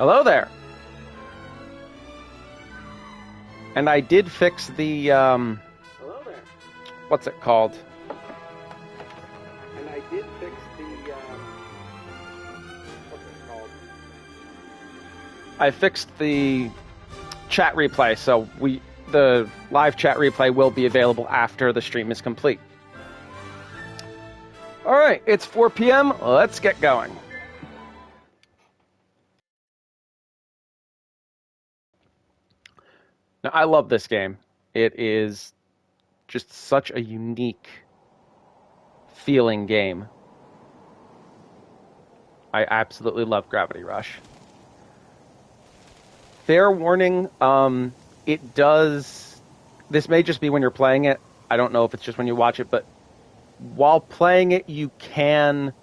Hello there. And I did fix the, Hello there. what's it called? And I did fix the, what's it called? I fixed the chat replay, so the live chat replay will be available after the stream is complete. All right, it's 4 p.m. Let's get going. Now, I love this game. It is just such a unique feeling game. I absolutely love Gravity Rush. Fair warning, it does... This may just be when you're playing it. I don't know if it's just when you watch it, but while playing it, you can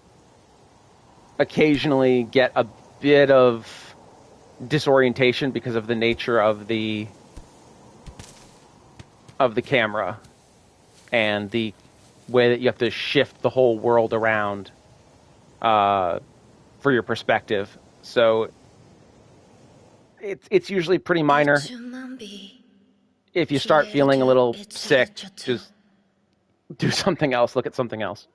occasionally get a bit of disorientation because of the nature of the camera and the way that you have to shift the whole world around for your perspective. So it's usually pretty minor. If you start feeling a little sick, just do something else. Look at something else.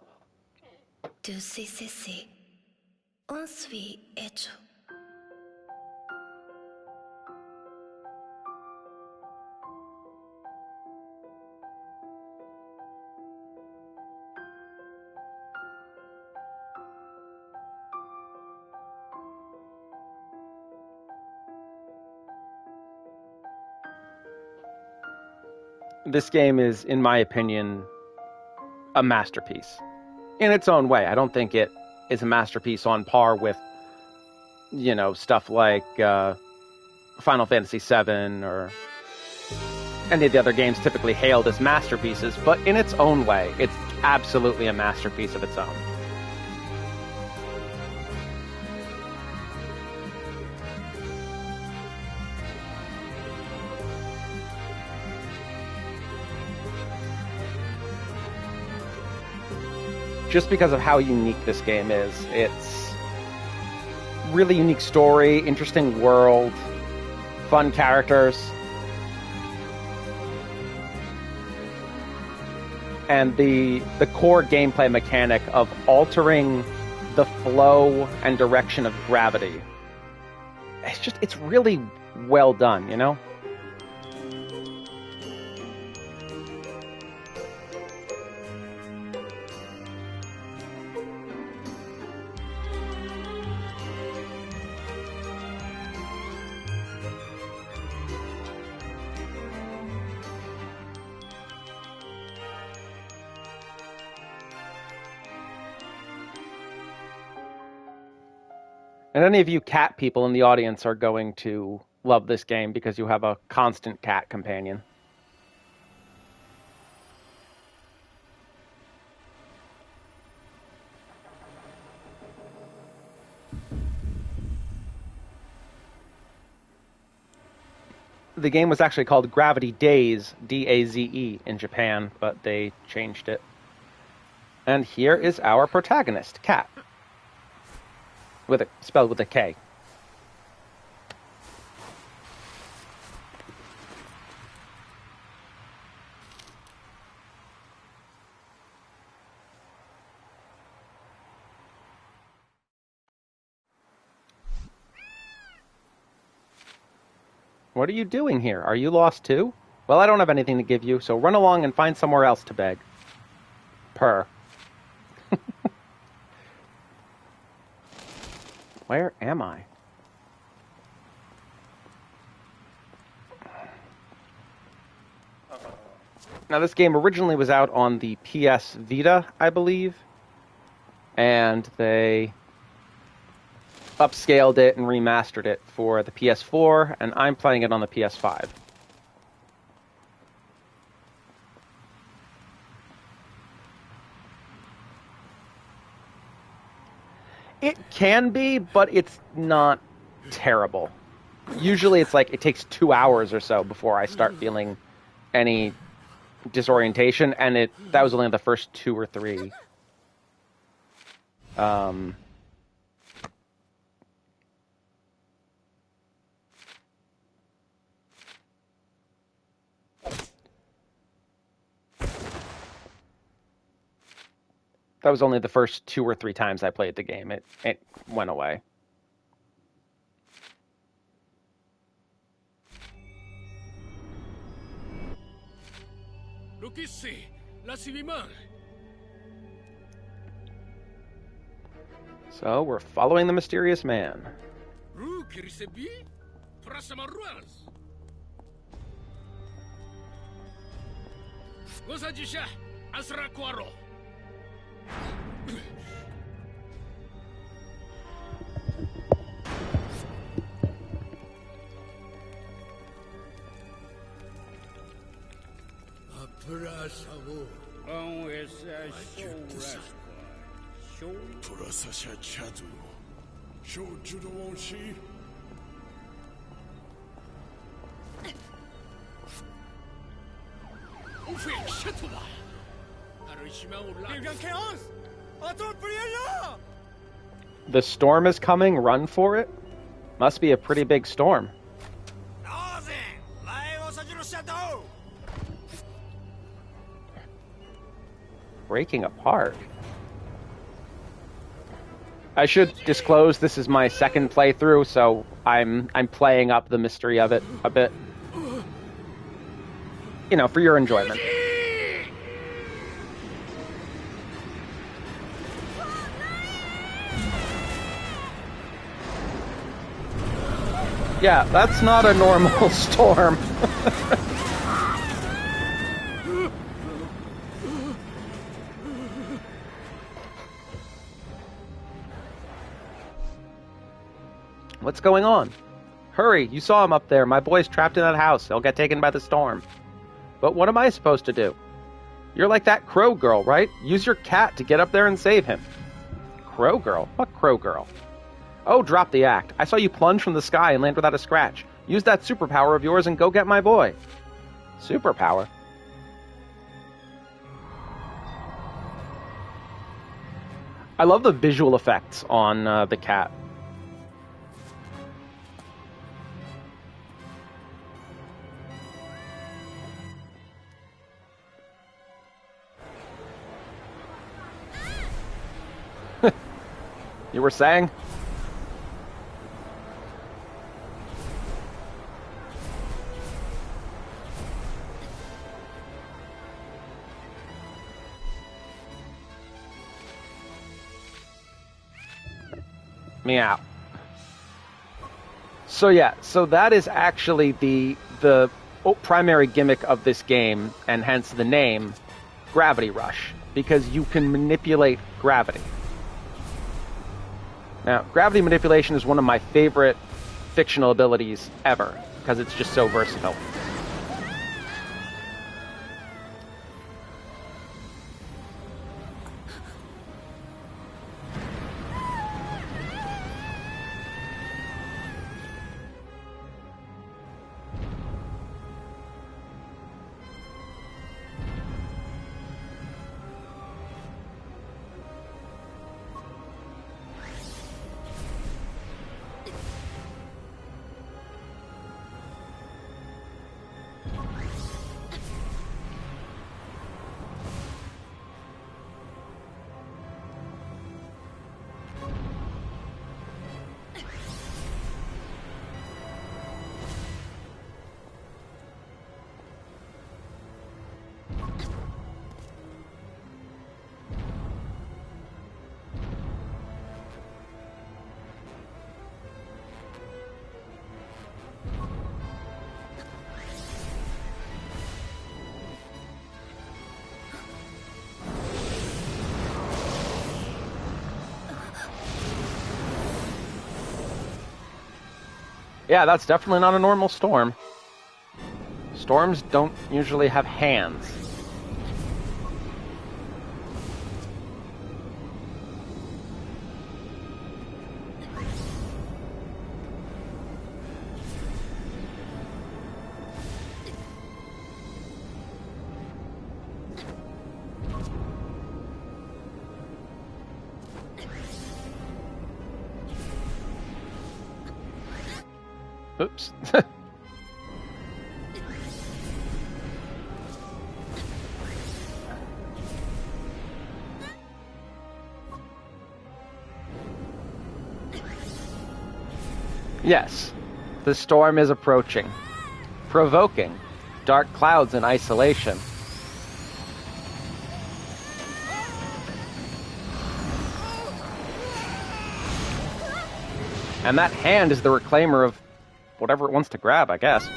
This game is, in my opinion, a masterpiece in its own way. I don't think it is a masterpiece on par with, you know, stuff like Final Fantasy VII or any of the other games typically hailed as masterpieces, but in its own way, it's absolutely a masterpiece of its own. Just because of how unique this game is. It's really unique story, interesting world, fun characters, and the core gameplay mechanic of altering the flow and direction of gravity. It's really well done, you know? And any of you cat people in the audience are going to love this game because you have a constant cat companion. The game was actually called Gravity Daze, D-A-Z-E, in Japan, but they changed it. And here is our protagonist, Cat. Spelled with a K. What are you doing here? Are you lost too? Well, I don't have anything to give you, so run along and find somewhere else to beg. Purr. Where am I? Now, this game originally was out on the PS Vita, I believe, and they upscaled it and remastered it for the PS4, and I'm playing it on the PS5. It can be, but it's not terrible. Usually it's like it takes 2 hours or so before I start feeling any disorientation, and that was only the first 2 or 3. That was only the first 2 or 3 times I played the game. It went away. So we're following the mysterious man. The storm is coming, run for it? Must be a pretty big storm. Breaking apart. I should disclose this is my second playthrough, so I'm playing up the mystery of it a bit. You know, for your enjoyment. Yeah, that's not a normal storm. What's going on? Hurry, you saw him up there. My boy's trapped in that house. He'll get taken by the storm. But what am I supposed to do? You're like that crow girl, right? Use your cat to get up there and save him. Crow girl? What crow girl? Oh, drop the act. I saw you plunge from the sky and land without a scratch. Use that superpower of yours and go get my boy. Superpower? I love the visual effects on the cat. You were saying? Meow. So yeah, so that is actually the primary gimmick of this game, and hence the name, Gravity Rush, because you can manipulate gravity. Now, gravity manipulation is one of my favorite fictional abilities ever, because it's just so versatile. Yeah, that's definitely not a normal storm. Storms don't usually have hands. Oops. Yes, the storm is approaching, provoking dark clouds and isolation. And that hand is the reclaimer of whatever it wants to grab, I guess.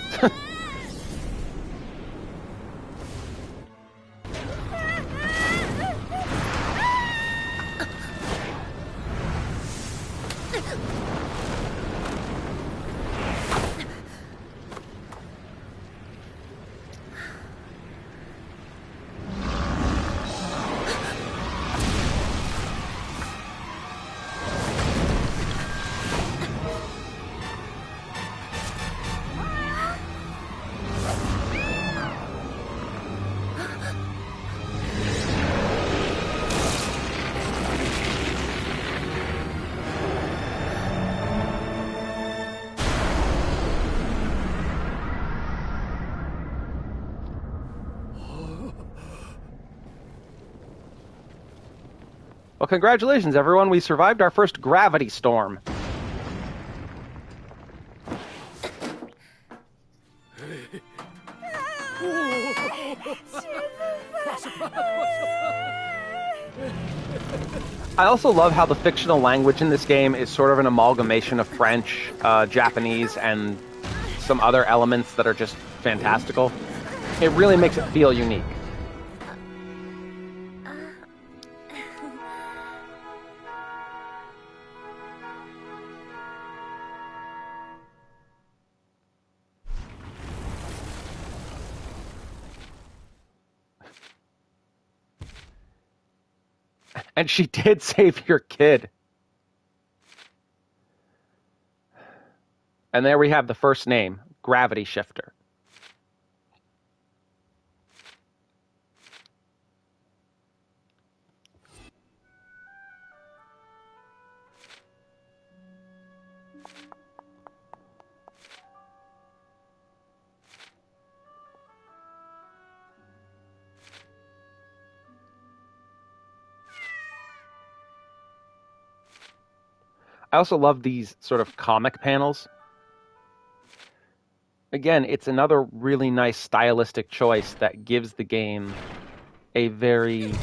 Well, congratulations, everyone. We survived our first gravity storm. I also love how the fictional language in this game is sort of an amalgamation of French, Japanese, and some other elements that are just fantastical. It really makes it feel unique. And she did save your kid. And there we have the first name, Gravity Shifter. I also love these sort of comic panels. Again, it's another really nice stylistic choice that gives the game a very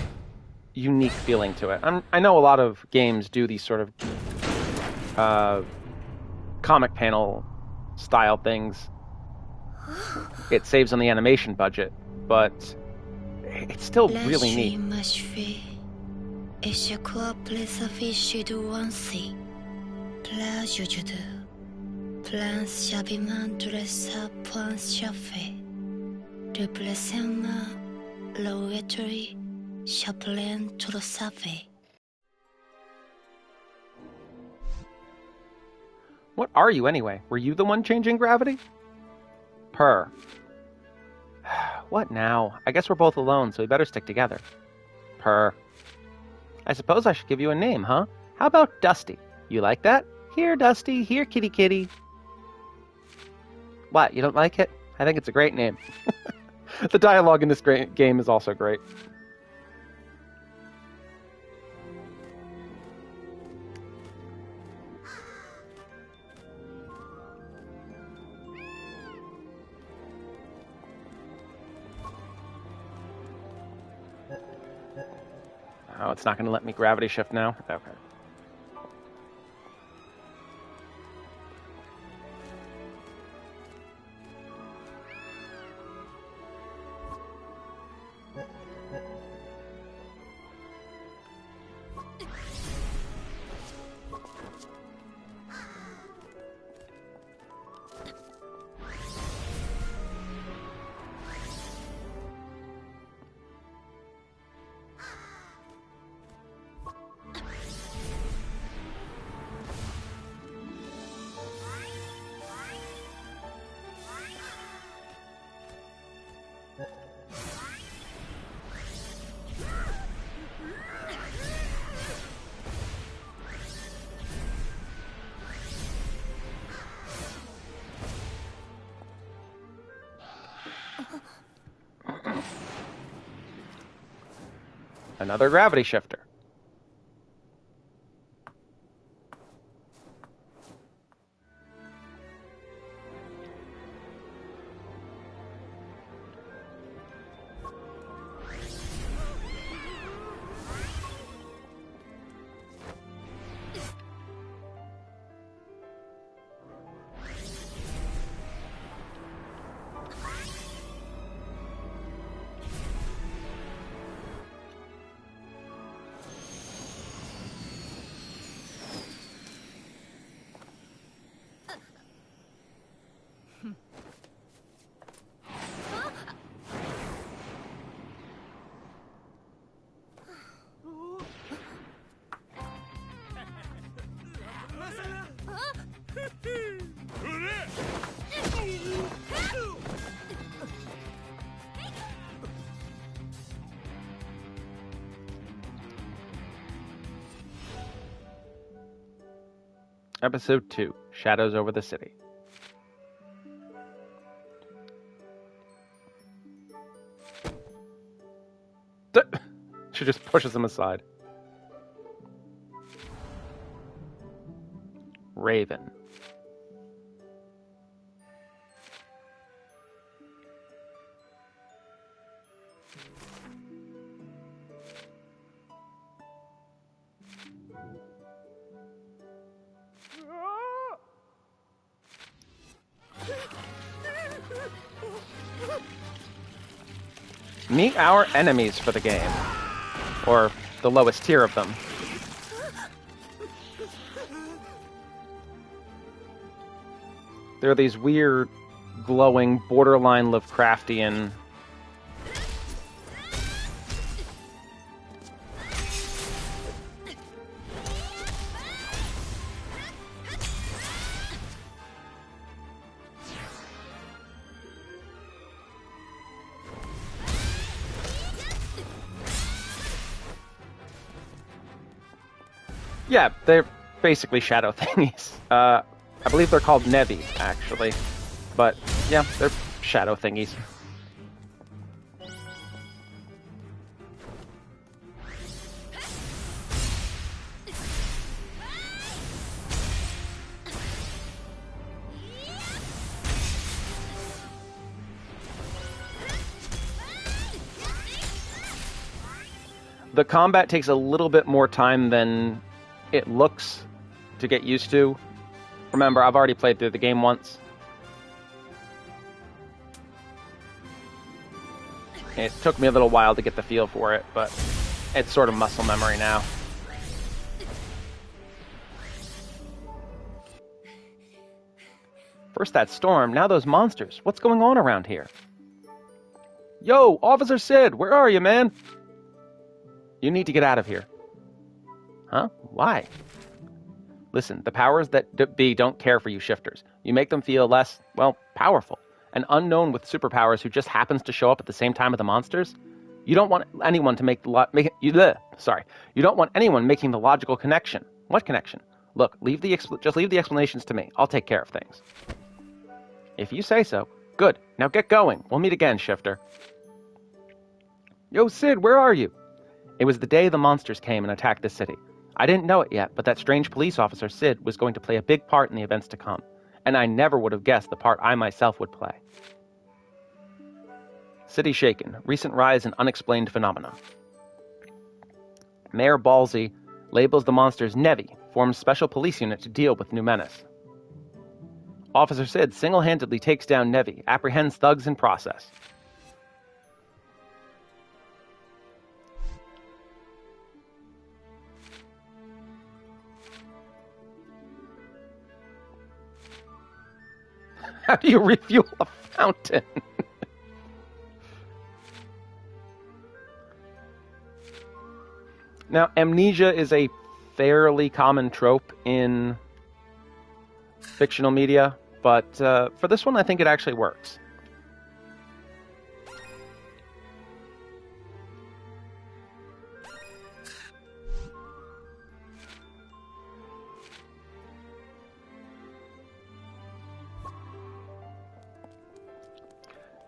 unique feeling to it. I know a lot of games do these sort of comic panel style things. It saves on the animation budget, but it's still really neat. What are you anyway? Were you the one changing gravity? Purr. What now? I guess we're both alone, so we better stick together. Purr. I suppose I should give you a name, huh? How about Dusty? You like that? Here, Dusty. Here, kitty kitty. What, you don't like it? I think it's a great name. The dialogue in this game is also great. Oh, it's not going to let me gravity shift now? Okay. Another gravity shifter. Episode 2, Shadows Over the City. She just pushes him aside. Raven. Meet our enemies for the game. Or the lowest tier of them. They're these weird, glowing, borderline Lovecraftian... Yeah, they're basically shadow thingies. I believe they're called Nevi, actually. But, yeah, they're shadow thingies. The combat takes a little bit more time than it looks to get used to. Remember, I've already played through the game once. It took me a little while to get the feel for it, but it's sort of muscle memory now. First that storm, now those monsters. What's going on around here? Yo, Officer Sid, where are you, man? You need to get out of here. Huh? Why? Listen, the powers that be don't care for you shifters. You make them feel less, well, powerful. An unknown with superpowers who just happens to show up at the same time as the monsters? You don't want anyone to You don't want anyone making the logical connection. What connection? Look, just leave the explanations to me. I'll take care of things. If you say so. Good. Now get going. We'll meet again, shifter. Yo, Sid, where are you? It was the day the monsters came and attacked the city. I didn't know it yet, but that strange police officer, Sid, was going to play a big part in the events to come. And I never would have guessed the part I myself would play. City shaken. Recent rise in unexplained phenomena. Mayor Ballsy labels the monsters Nevi, forms special police unit to deal with new menace. Officer Sid single-handedly takes down Nevi, apprehends thugs in process. How do you refuel a fountain? Now, amnesia is a fairly common trope in fictional media, but for this one, I think it actually works.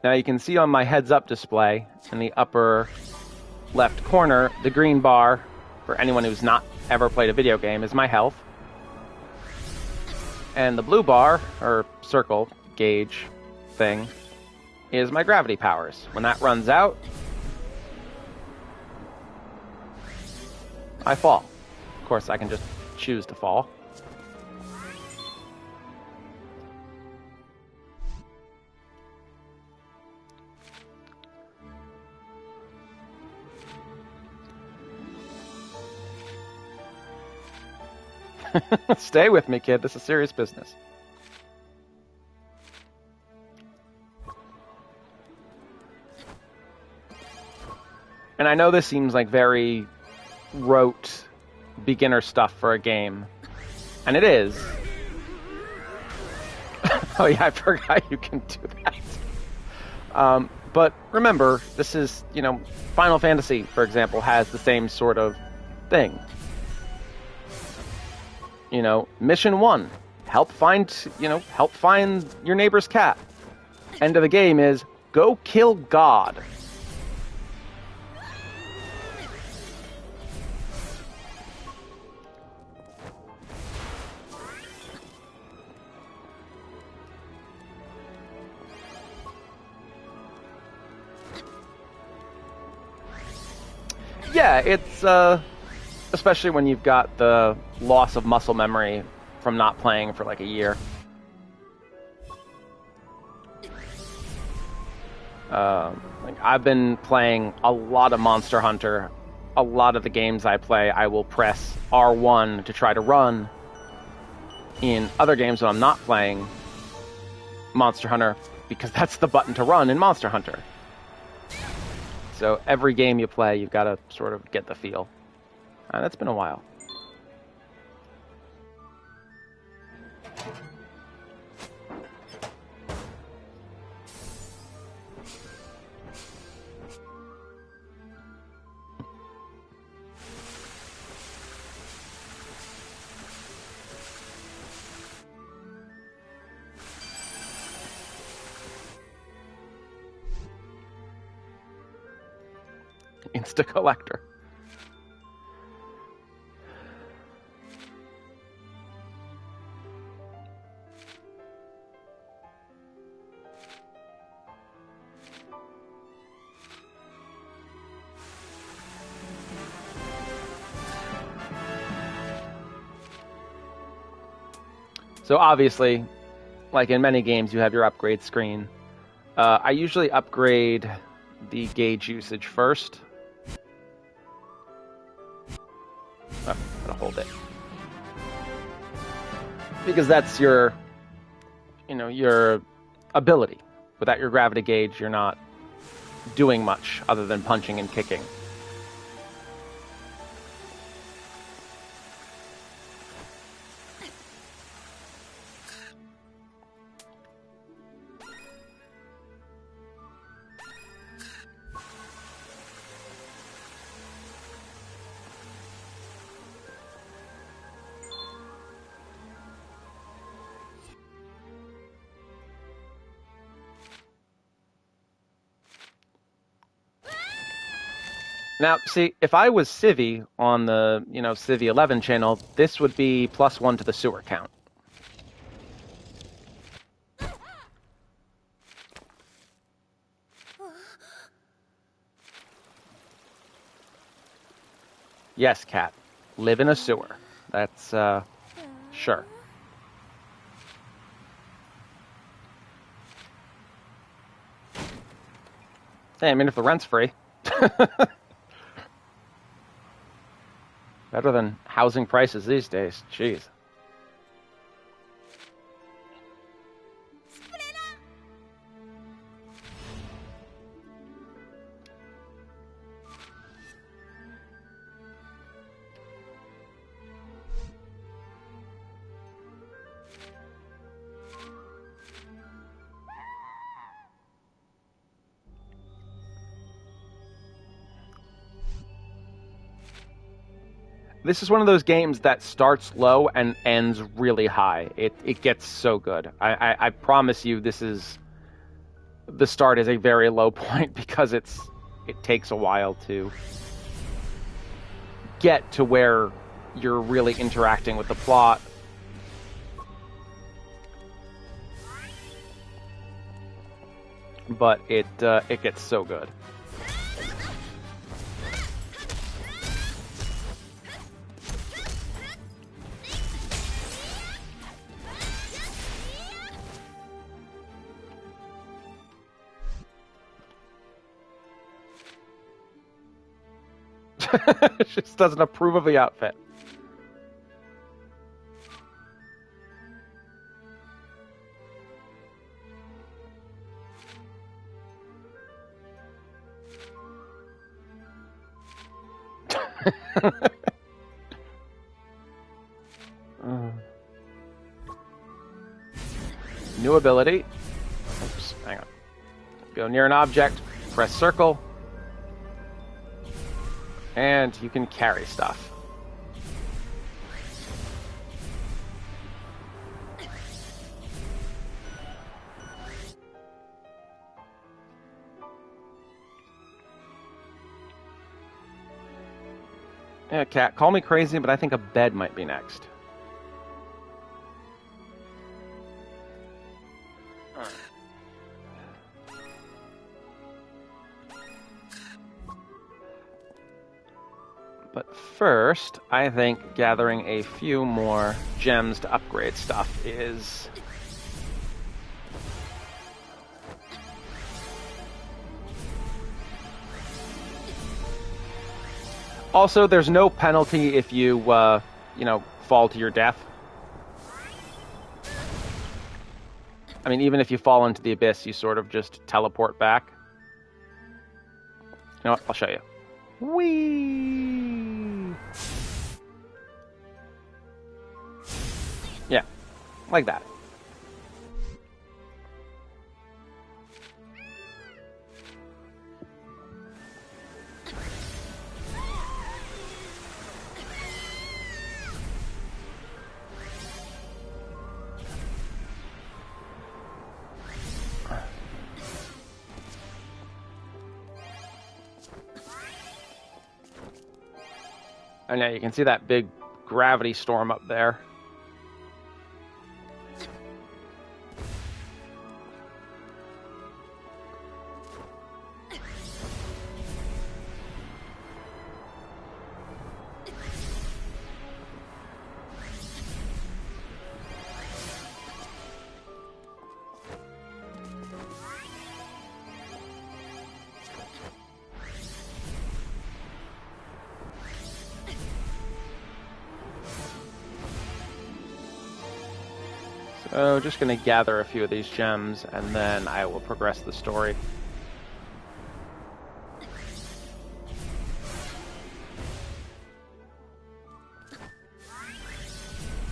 Now you can see on my heads-up display in the upper left corner, the green bar, for anyone who's not ever played a video game, is my health. And the blue bar, or circle gauge thing, is my gravity powers. When that runs out, I fall. Of course, I can just choose to fall. Stay with me, kid. This is serious business. And I know this seems like very rote beginner stuff for a game. And it is. Oh yeah, I forgot you can do that. But remember, this is, Final Fantasy, for example, has the same sort of thing. You know, mission 1, help find your neighbor's cat. End of the game is go kill God. Yeah, it's especially when you've got the loss of muscle memory from not playing for like a year. Like I've been playing a lot of Monster Hunter. A lot of the games I play, I will press R1 to try to run. In other games when I'm not playing Monster Hunter, because that's the button to run in Monster Hunter. So every game you play, you've got to sort of get the feel. That's been a while. Insta collector. So obviously, like in many games, you have your upgrade screen. I usually upgrade the gauge usage first. Oh, gotta hold it. Because that's your ability. Without your gravity gauge, you're not doing much other than punching and kicking. Now, see, if I was Civvy on the, Civvy 11 channel, this would be +1 to the sewer count. Yes, cat. Live in a sewer. That's, sure. Hey, I mean, if the rent's free. Better than housing prices these days. Jeez. This is one of those games that starts low and ends really high. It gets so good. I promise you, the start is a very low point because it takes a while to get to where you're really interacting with the plot. But it gets so good. She just doesn't approve of the outfit. New ability. Oops, hang on. Go near an object, press circle, and you can carry stuff. Yeah, Cat, call me crazy, but I think a bed might be next. But first, I think gathering a few more gems to upgrade stuff is... Also, there's no penalty if you, fall to your death. I mean, even if you fall into the abyss, you sort of just teleport back. You know what? I'll show you. Whee! Yeah, like that. And now you can see that big gravity storm up there. So just going to gather a few of these gems, and then I will progress the story.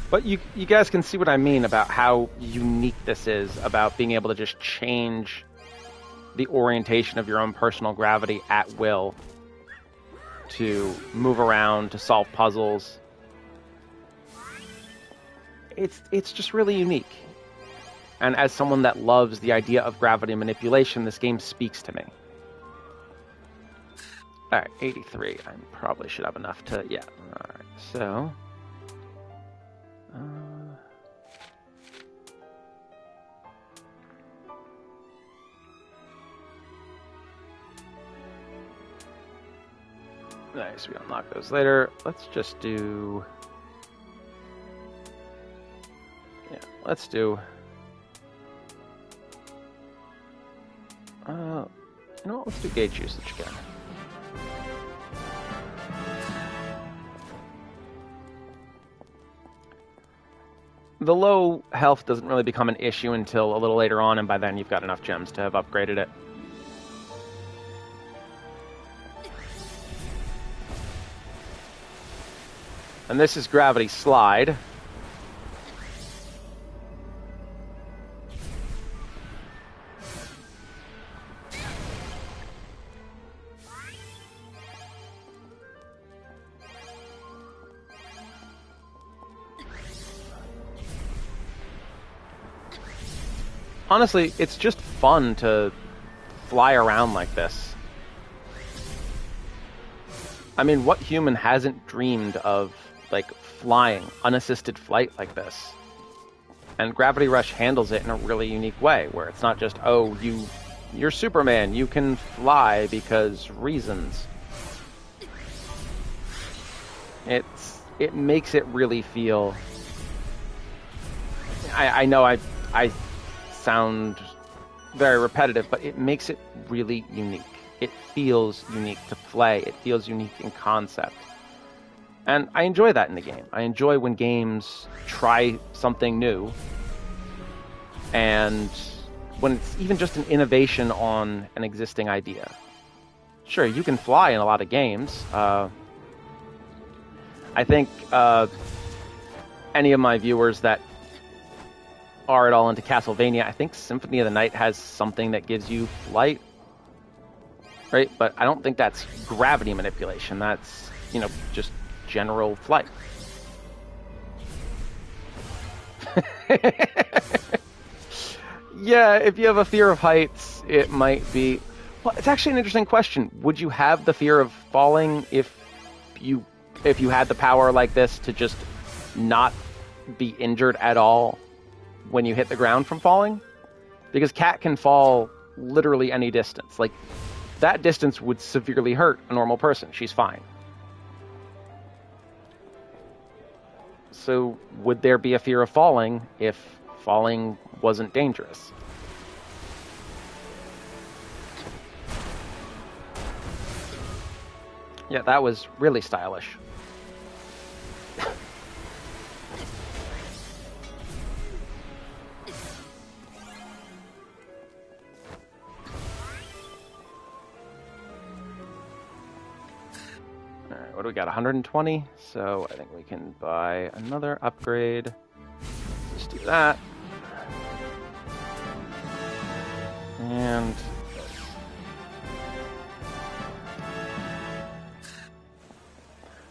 But you guys can see what I mean about how unique this is, about being able to just change the orientation of your own personal gravity at will to move around, to solve puzzles. It's just really unique. And as someone that loves the idea of gravity manipulation, this game speaks to me. Alright, 83. I probably should have enough to... Yeah. Alright, so... Nice, we unlock those later. Let's just do... Yeah, let's do... you know what? Let's do gauge usage again. The low health doesn't really become an issue until a little later on, and by then you've got enough gems to have upgraded it. And this is Gravity Slide. Honestly, it's just fun to fly around like this. I mean, what human hasn't dreamed of, like, flying, unassisted flight like this? And Gravity Rush handles it in a really unique way, where it's not just, oh, you're Superman, you can fly because reasons. It makes it really feel... I know I sound very repetitive, but it makes it really unique. It feels unique to play. It feels unique in concept. And I enjoy that in the game. I enjoy when games try something new, and when it's even just an innovation on an existing idea. Sure, you can fly in a lot of games. I think any of my viewers that are at all into Castlevania, I think Symphony of the Night has something that gives you flight, right? But I don't think that's gravity manipulation. That's, just general flight. Yeah, if you have a fear of heights, it might be... Well, it's actually an interesting question. Would you have the fear of falling if you if you had the power like this to just not be injured at all when you hit the ground from falling, because Cat can fall literally any distance. Like, that distance would severely hurt a normal person. She's fine. So would there be a fear of falling if falling wasn't dangerous? Yeah, that was really stylish. Alright, what do we got? 120? So I think we can buy another upgrade. Just do that. And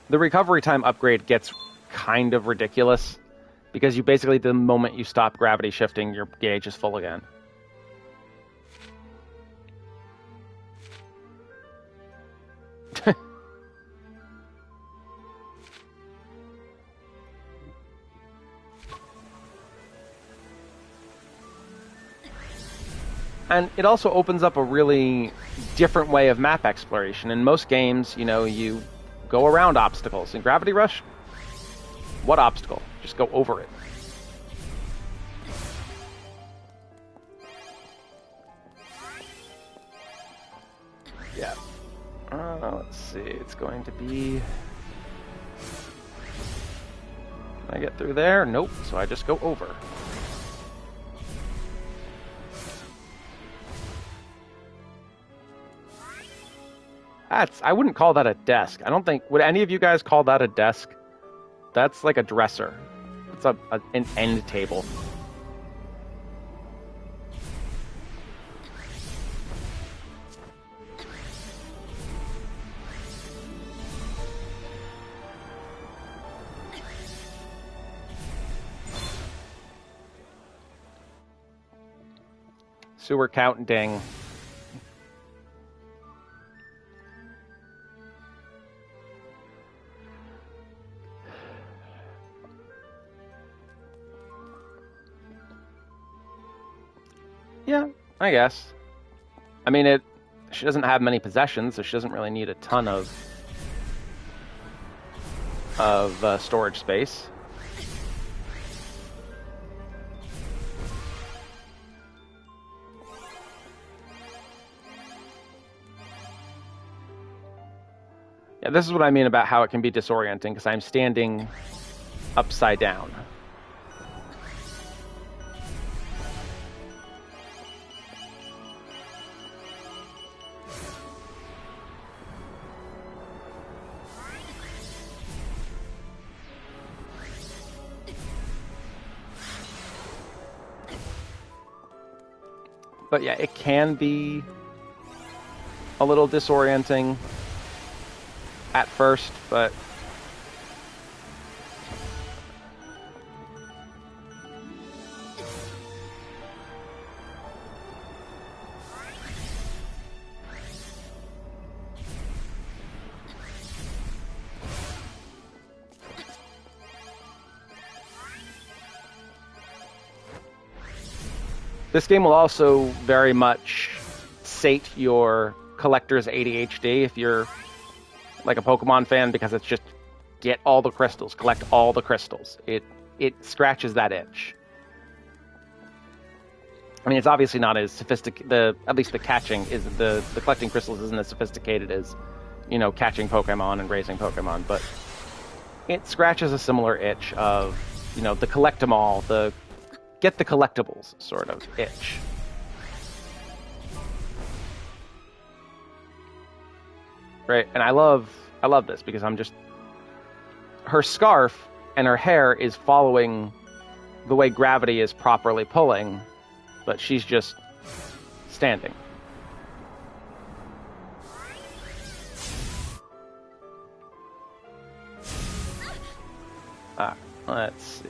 the recovery time upgrade gets kind of ridiculous because you basically, the moment you stop gravity shifting, your gauge is full again. And it also opens up a really different way of map exploration. In most games, you know, you go around obstacles. In Gravity Rush, what obstacle? Just go over it. Yeah. Let's see. It's going to be... Can I get through there? Nope. So I just go over. I wouldn't call that a desk. I don't think... Would any of you guys call that a desk? That's like a dresser. It's an end table. Sewer counting. Yeah, I guess. I mean, she doesn't have many possessions, so she doesn't really need a ton of storage space. Yeah, this is what I mean about how it can be disorienting, because I'm standing upside down. But yeah, it can be a little disorienting at first, but this game will also very much sate your collector's ADHD if you're like a Pokemon fan, because it's just get all the crystals, collect all the crystals. It scratches that itch. I mean, it's obviously not as sophisticated. At least the catching is the collecting crystals isn't as sophisticated as, you know, catching Pokemon and raising Pokemon, but it scratches a similar itch of, you know, the collect them all, the get the collectibles sort of itch. Right, and I love this because I'm just... Her scarf and her hair is following the way gravity is properly pulling, but she's just standing. Let's see.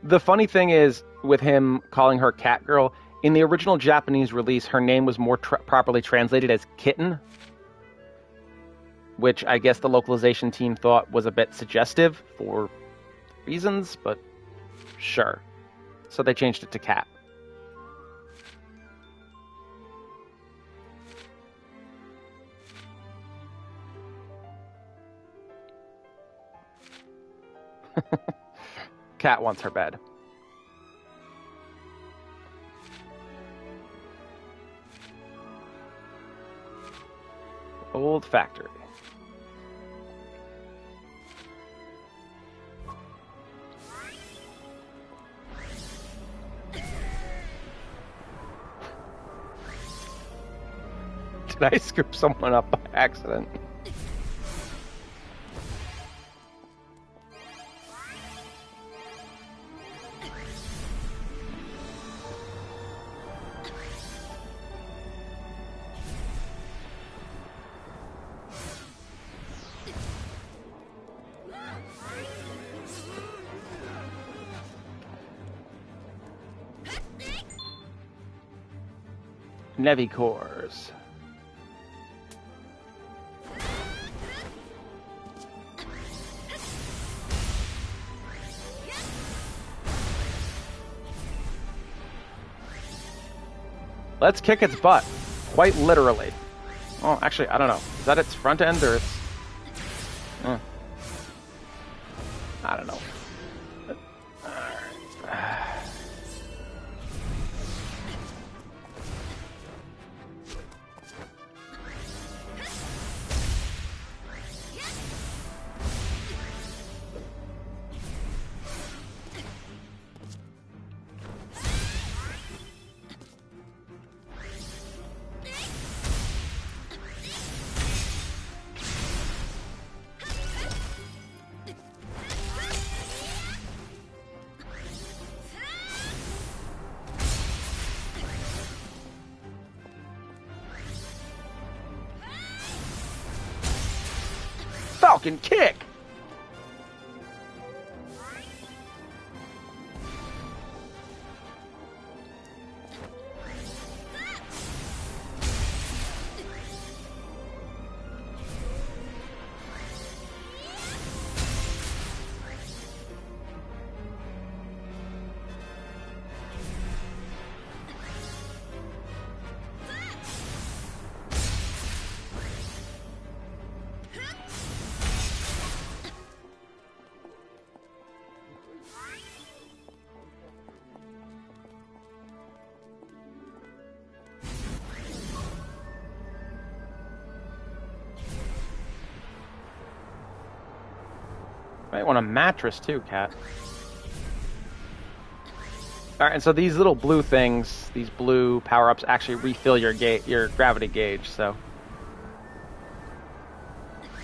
The funny thing is, with him calling her Catgirl, in the original Japanese release, her name was more properly translated as Kitten, which I guess the localization team thought was a bit suggestive for reasons, but sure. So they changed it to Cat. Cat wants her bed. Old factory. Did I scoop someone up by accident? Nevi cores. Let's kick its butt. Quite literally. Oh, actually, I don't know. Is that its front end or its... I don't know. Falcon kick! Might want a mattress too, Cat. Alright, and so these little blue things, these blue power-ups actually refill your gravity gauge, so...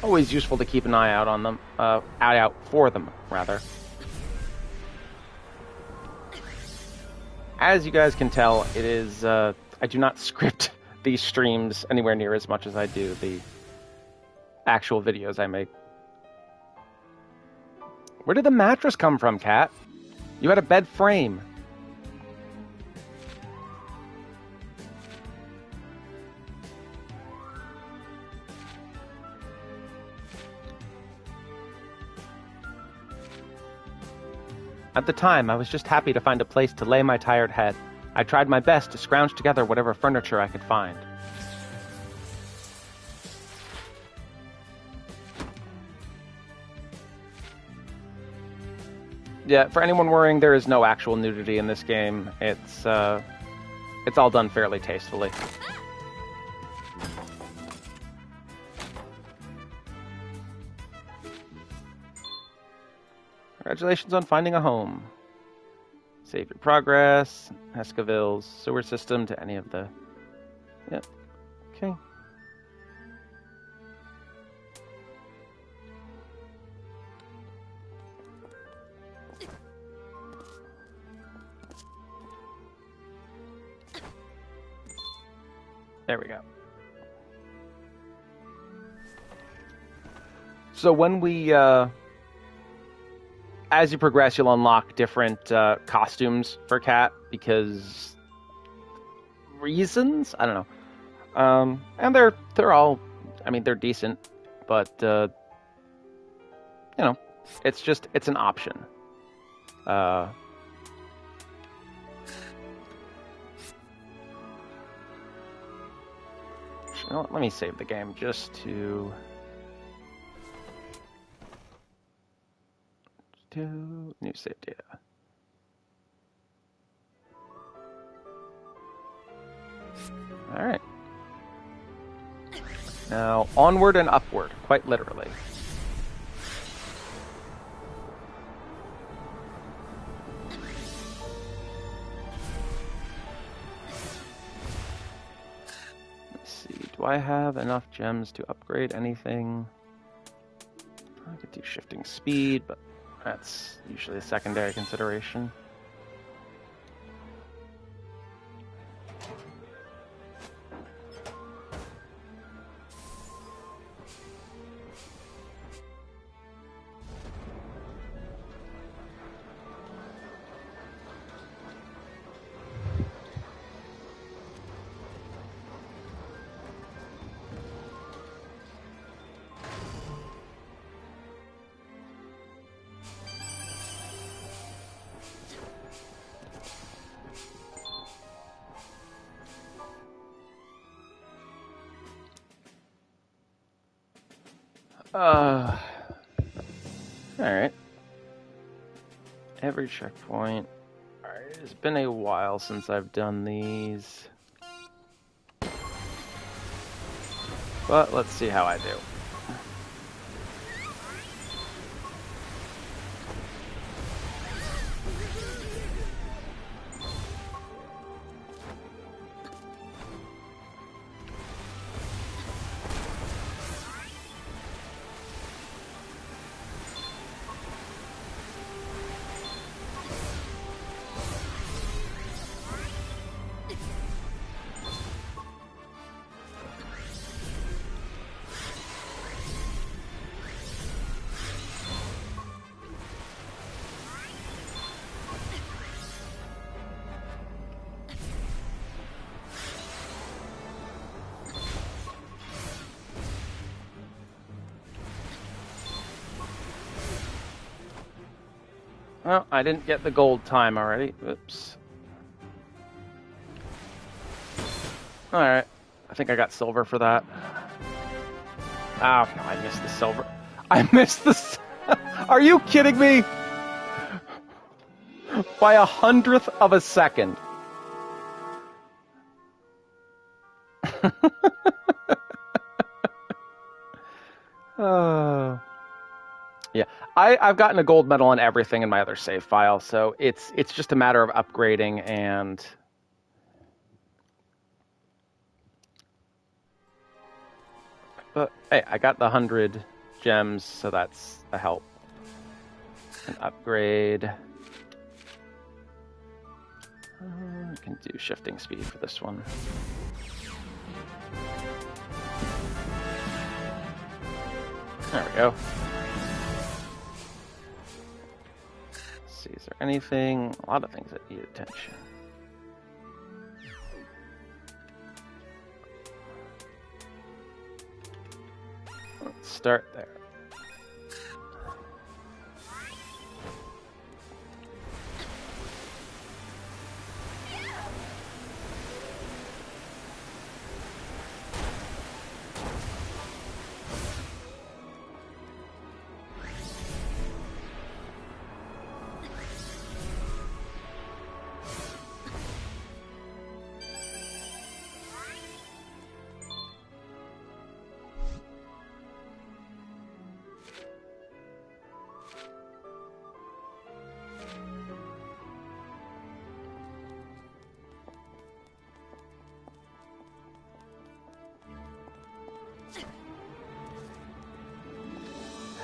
Always useful to keep an eye out on them. Out for them, rather. As you guys can tell, it is... I do not script these streams anywhere near as much as I do the actual videos I make. Where did the mattress come from, Cat? You had a bed frame. At the time, I was just happy to find a place to lay my tired head. I tried my best to scrounge together whatever furniture I could find. Yeah, for anyone worrying, there is no actual nudity in this game. It's all done fairly tastefully. Congratulations on finding a home. Save your progress. Escaville's sewer system to any of the... Yep. Okay. There we go. So when we as you progress, you'll unlock different costumes for Cat because reasons. I don't know. And they're all, I mean, they're decent, but you know, it's an option. You know what, let me save the game just to new save data. All right. Now onward and upward, quite literally. Do I have enough gems to upgrade anything? I could do shifting speed, but that's usually a secondary consideration. Alright. Every checkpoint. Alright, it's been a while since I've done these. But let's see how I do. Well, I didn't get the gold time already. Oops. Alright. I think I got silver for that. Oh, no, I missed the silver. I missed the... Are you kidding me? By 100th of a second. Yeah, I've gotten a gold medal on everything in my other save file, so it's just a matter of upgrading and... But hey, I got the 100 gems, so that's a help. An upgrade. I can do shifting speed for this one. There we go. Let's see, is there anything? A lot of things that need attention. Let's start there.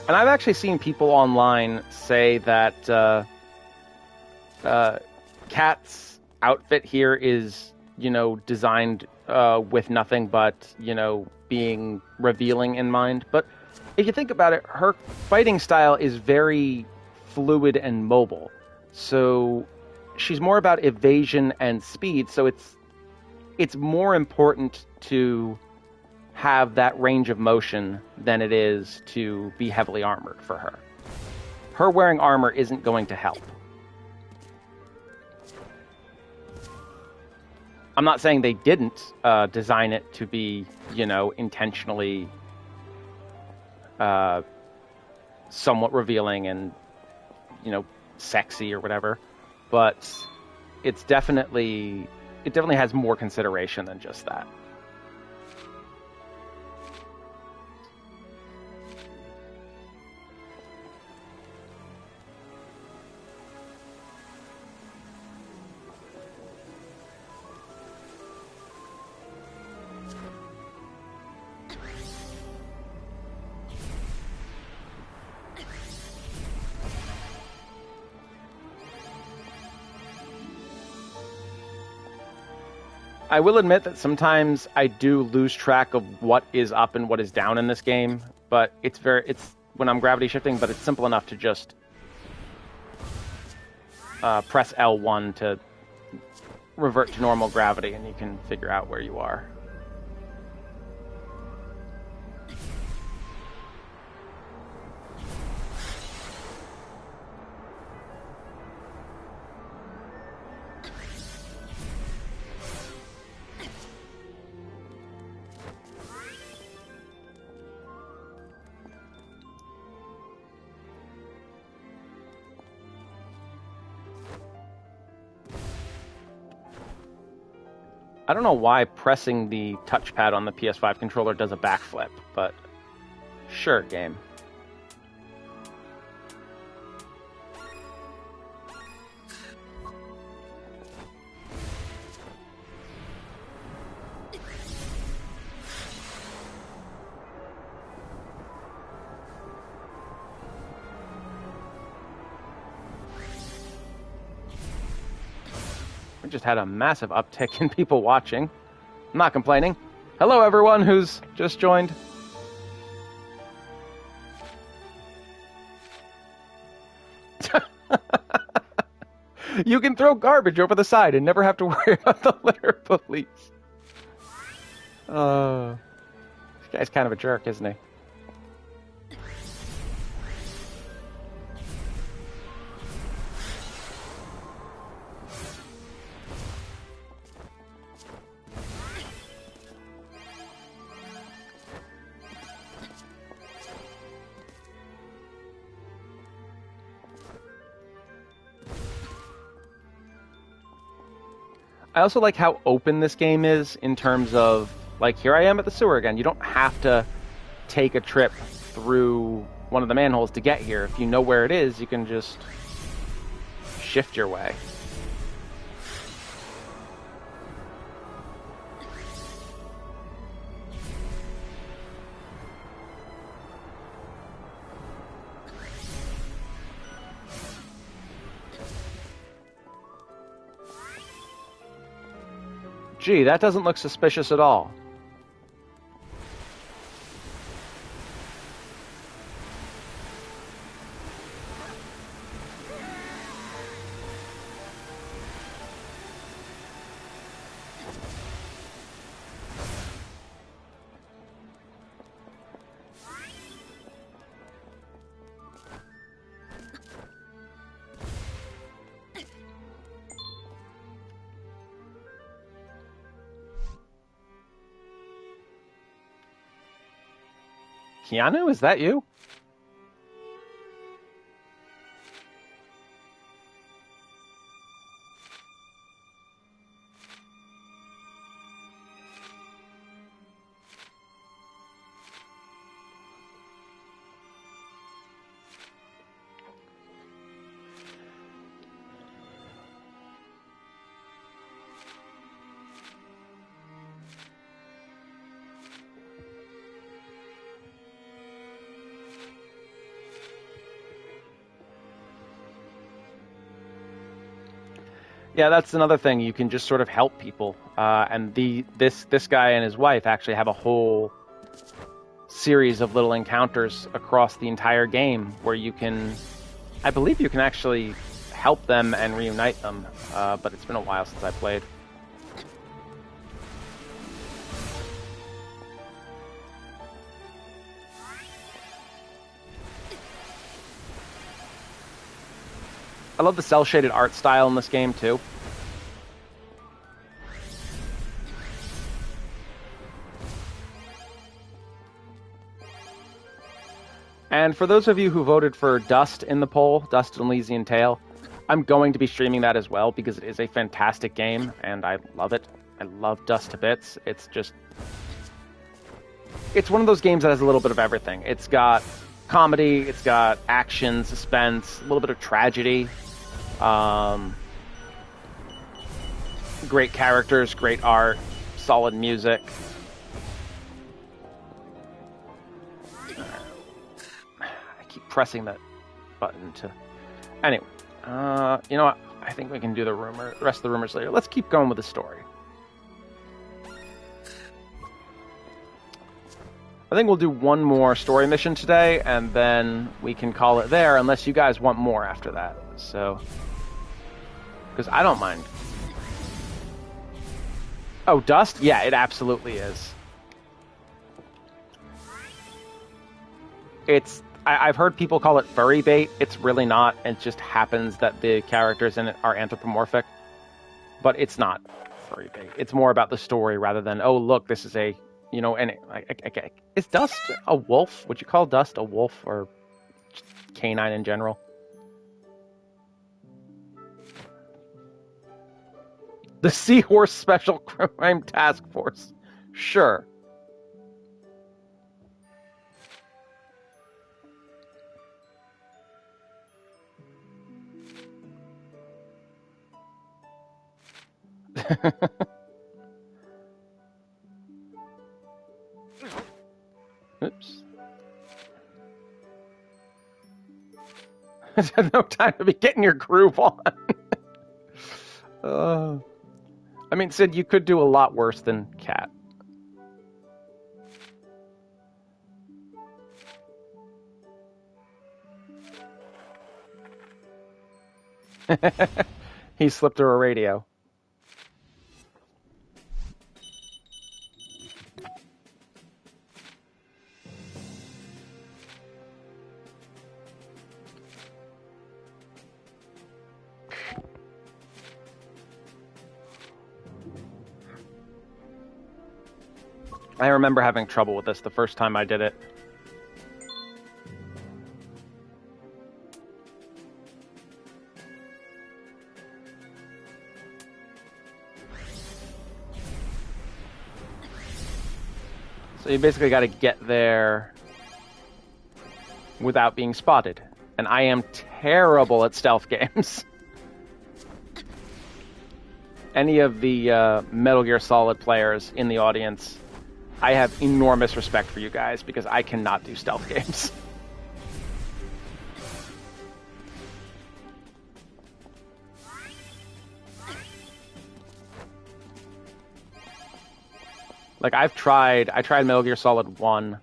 And I've actually seen people online say that Cat's outfit here is, designed with nothing but, being revealing in mind. But if you think about it, her fighting style is very fluid and mobile. So she's more about evasion and speed, so it's more important to have that range of motion than it is to be heavily armored for her. Her wearing armor isn't going to help. I'm not saying they didn't design it to be, intentionally somewhat revealing and, sexy or whatever, but it definitely has more consideration than just that. I will admit that sometimes I do lose track of what is up and what is down in this game, but it's when I'm gravity shifting, but it's simple enough to just press L1 to revert to normal gravity, and you can figure out where you are. I don't know why pressing the touchpad on the PS5 controller does a backflip, but sure, game. Just had a massive uptick in people watching. I'm not complaining. Hello, everyone who's just joined. You can throw garbage over the side and never have to worry about the litter police. This guy's kind of a jerk, isn't he? I also like how open this game is in terms of, like, here I am at the sewer again. You don't have to take a trip through one of the manholes to get here. If you know where it is, you can just shift your way. Gee, that doesn't look suspicious at all. Keanu, is that you? Yeah, that's another thing. You can just sort of help people, and this guy and his wife actually have a whole series of little encounters across the entire game where you can I believe you can actually help them and reunite them, but it's been a while since I played. I love the cel-shaded art style in this game, too. And for those of you who voted for Dust in the poll, Dust and Elysian Tale, I'm going to be streaming that as well because it is a fantastic game, and I love it. I love Dust to bits. It's just... It's one of those games that has a little bit of everything. It's got comedy, it's got action, suspense, a little bit of tragedy. Great characters, great art, solid music. Pressing that button to... Anyway, you know what? I think we can do the rest of the rumors later. Let's keep going with the story. I think we'll do one more story mission today, and then we can call it there, unless you guys want more after that. So... Because I don't mind. Oh, Dust? Yeah, it absolutely is. I've heard people call it furry bait. It's really not. It just happens that the characters in it are anthropomorphic. But it's not furry bait. It's more about the story rather than, oh, look, this is a, you know, and is Dust a wolf? Would you call Dust a wolf or canine in general? The Seahorse Special Crime Task Force. Sure. Oops. No time to be getting your groove on. I mean, Sid, you could do a lot worse than Cat. He slipped her a radio. I remember having trouble with this the first time I did it. So you basically got to get there without being spotted. And I am terrible at stealth games. Any of the Metal Gear Solid players in the audience, I have enormous respect for you guys because I cannot do stealth games. Like I tried Metal Gear Solid 1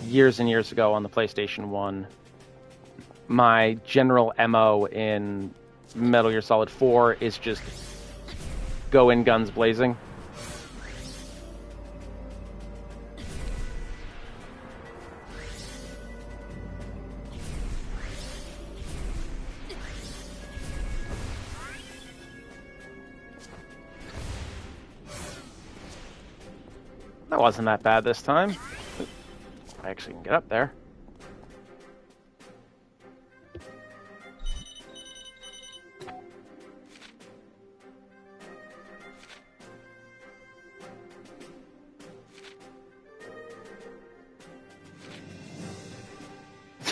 years and years ago on the PlayStation 1. My general MO in Metal Gear Solid 4 is just go in guns blazing. That wasn't that bad this time. I actually can get up there.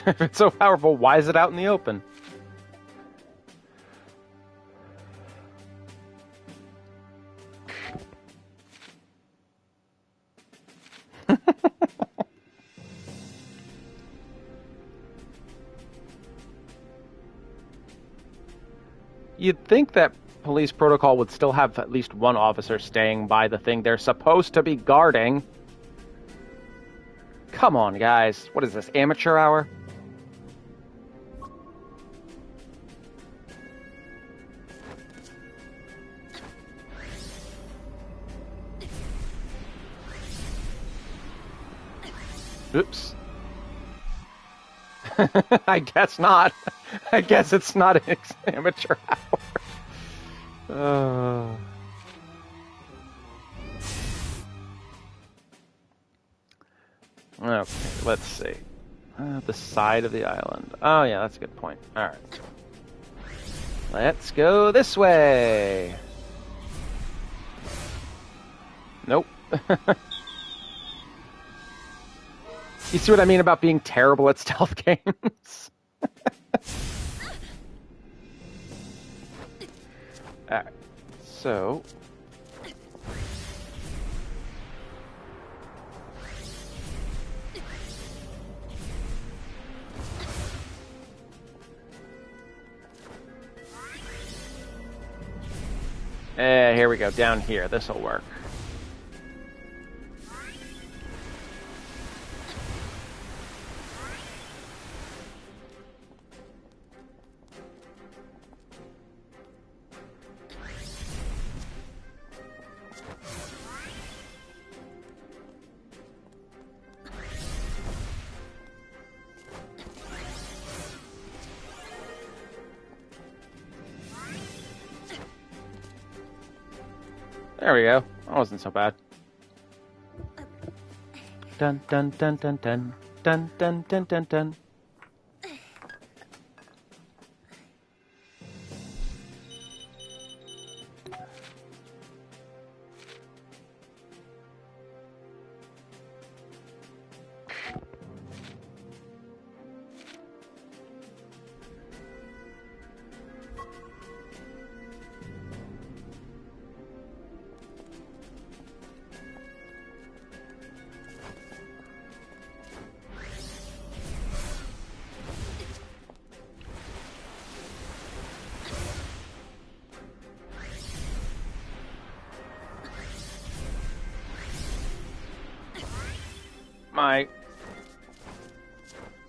If it's so powerful, why is it out in the open? You'd think that police protocol would still have at least one officer staying by the thing they're supposed to be guarding. Come on, guys. What is this, amateur hour? Oops. I guess not. I guess it's not an amateur hour. Okay, let's see. The side of the island. Oh, yeah, that's a good point. All right. Let's go this way. Nope. You see what I mean about being terrible at stealth games? Alright, so... here we go, down here. This'll work. There we go. That wasn't so bad. Dun dun dun dun dun dun dun dun dun dun.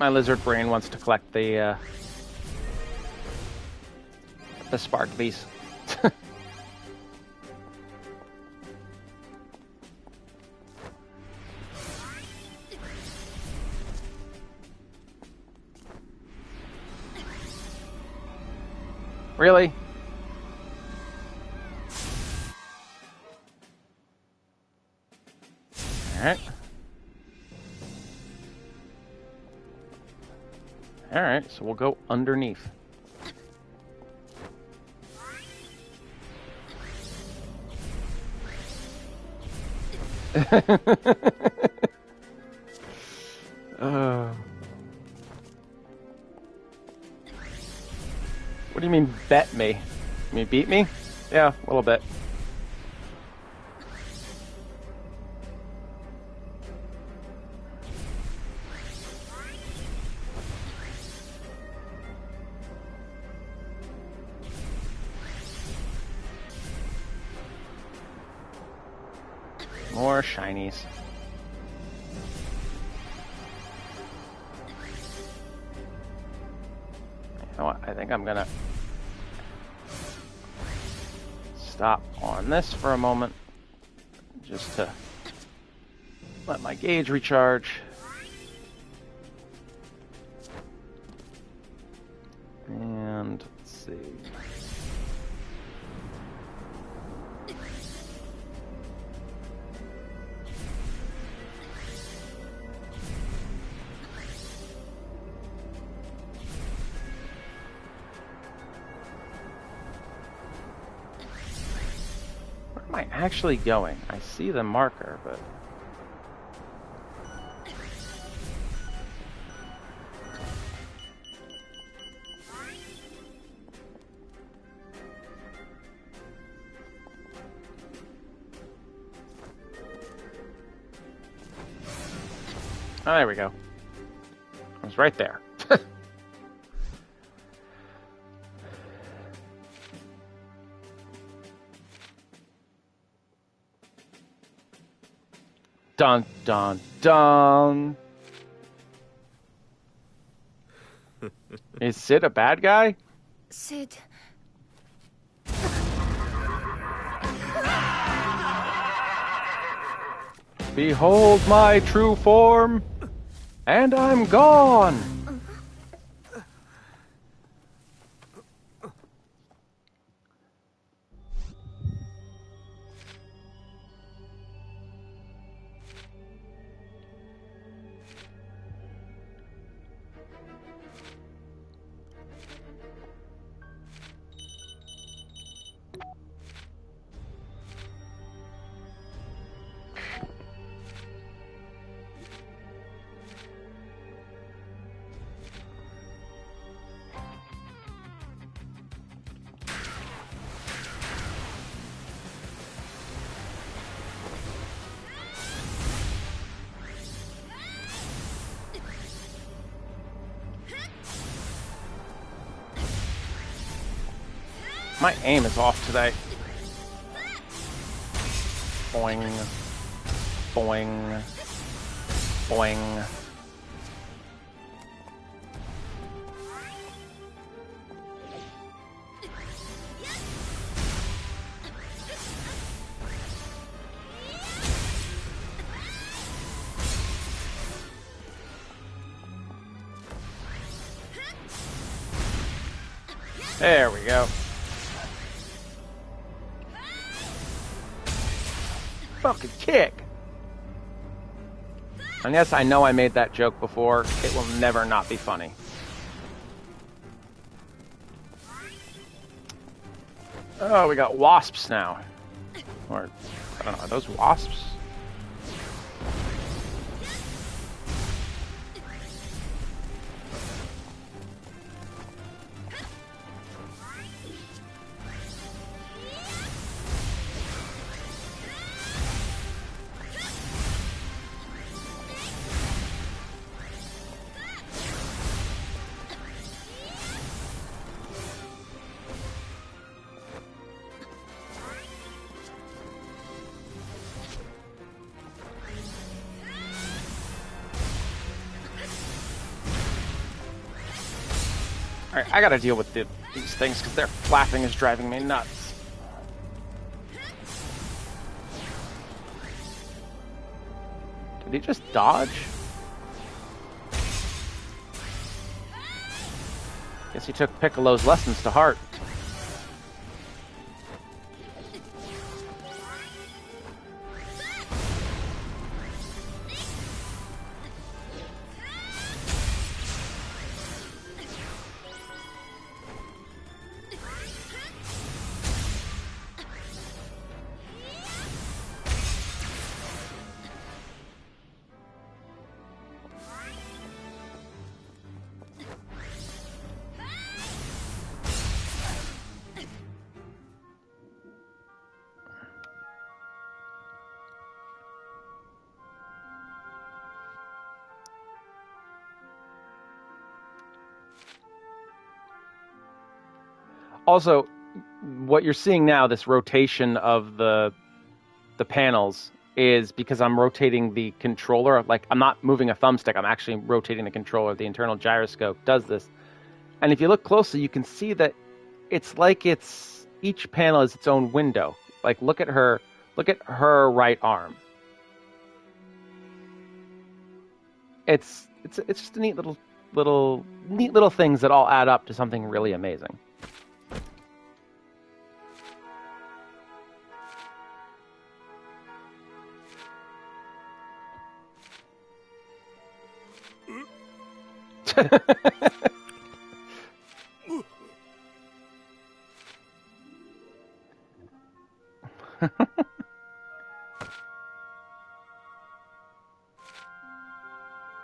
My lizard brain wants to collect the sparklies. Really? All right. Alright, so we'll go underneath. What do you mean, bet me? You mean beat me? Yeah, a little bit. More shinies. You know what? I think I'm gonna stop on this for a moment just to let my gauge recharge. And let's see. Where am I actually going? I see the marker, but... Oh, there we go. I was right there. Dun, dun, dun. Is Cid a bad guy? Cid. Behold my true form. And I'm gone! My aim is off today. Boing. Boing. Boing. There we go. Fucking kick. And yes, I know I made that joke before. It will never not be funny. Oh, we got wasps now. Or, I don't know, are those wasps? Alright, I gotta deal with these things because their flapping is driving me nuts. Did he just dodge? Guess he took Piccolo's lessons to heart. Also, what you're seeing now, this rotation of the panels, is because I'm rotating the controller. Like, I'm not moving a thumbstick, I'm actually rotating the controller. The internal gyroscope does this. And if you look closely, you can see that it's like each panel is its own window. Like, look at her right arm. It's just a neat little things that all add up to something really amazing.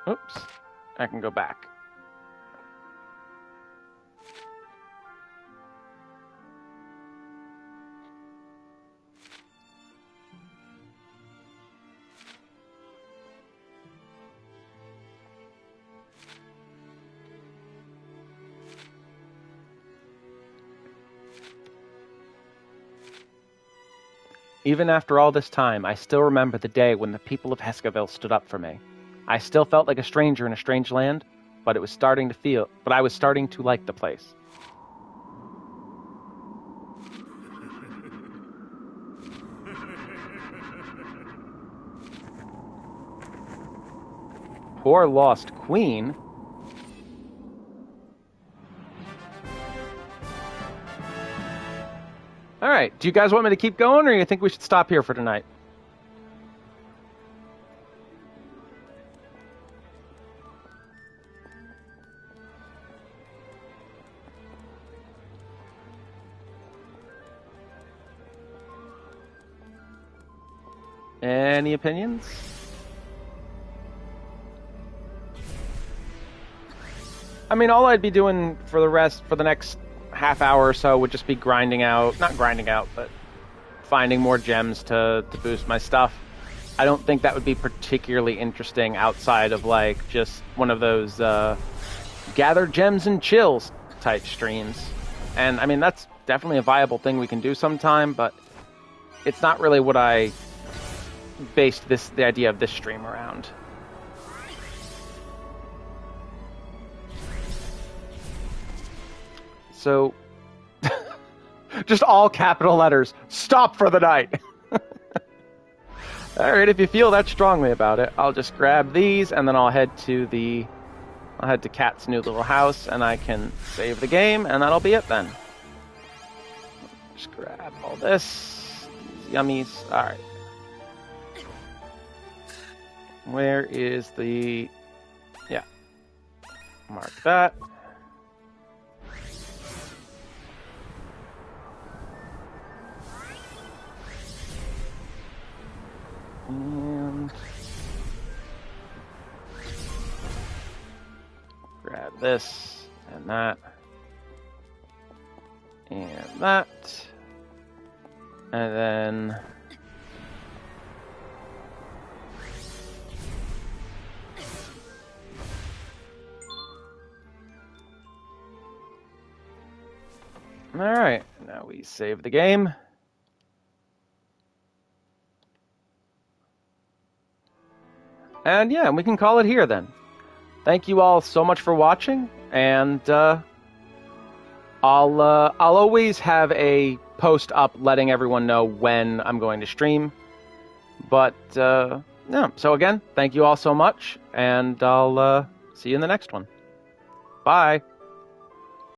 Oops, I can go back. Even after all this time, I still remember the day when the people of Hescaville stood up for me. I still felt like a stranger in a strange land, but I was starting to like the place. Poor Lost Queen. All right. Do you guys want me to keep going, or do you think we should stop here for tonight? Any opinions? I mean, all I'd be doing for the next half hour or so would just be not grinding out, but finding more gems to boost my stuff. I don't think that would be particularly interesting outside of, like, just one of those gather gems and chills type streams. And, I mean, that's definitely a viable thing we can do sometime, but it's not really what I based the idea of this stream around. So, just all capital letters. Stop for the night. All right, if you feel that strongly about it, I'll just grab these and then I'll head to Cat's new little house and I can save the game and that'll be it then. Just grab all this. These yummies. All right. Where is the... Yeah. Mark that. And... grab this and that. And that. And then... Alright, now we save the game. And yeah, we can call it here then. Thank you all so much for watching, and I'll always have a post up letting everyone know when I'm going to stream. But yeah, so again, thank you all so much, and I'll see you in the next one. Bye.